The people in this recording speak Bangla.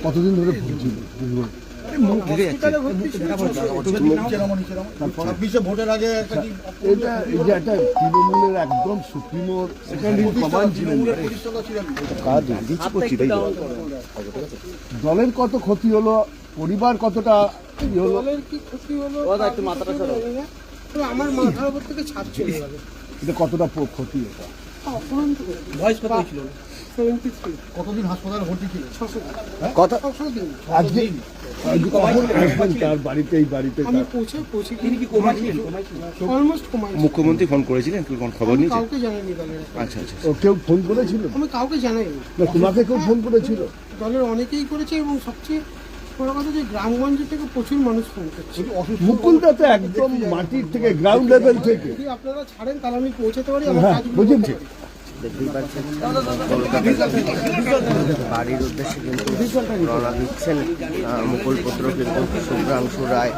কতদিন ধরে ভুগছিল? ভোটের আগে এটা এই যে একটা তৃণমূলের একদম সুপ্রিমোর দলের কত ক্ষতি হলো, পরিবার কতটা হলো? দলের কি ক্ষতি হলো আমার মাথার উপর থেকে ছাদ চলে গেল। এটা কতটা ক্ষতি এটা? কতদিন হাসপাতালে ভর্তি ছিল? 600 দিন। আজকে কখন আসবেন তার বাড়িতে? এই বাড়িতে আমি পৌঁছে তিনি কি কোমা ছিলেন? Almost coma. মুখ্যমন্ত্রী ফোন করেছিলেন, কি কোন খবর নিয়েছেন? কাউকে জানাইনি দলের। আচ্ছা আচ্ছা। কেউ ফোন করেছিল? আমি কাউকে জানাইনি। না, তোমাকে কেউ ফোন করেছিল? দলের অনেকেই করেছে এবং সবচেয়ে বড় কথা যে গ্রামগঞ্জ থেকে প্রচুর মানুষ ফোন করছে। মুকুলদা তো একদম মাটির থেকে, গ্রাউন্ড লেভেল থেকে। যদি আপনারা ছাড়েন তাহলে আমি পৌঁছাতে পারি। আমার কাজ বুঝেছি। দেখতেই পাচ্ছেন বাড়ির উদ্দেশ্যে কিন্তু রওনা দিচ্ছেন মুকুল পুত্র কিন্তু শুভ্রাংশু রায়।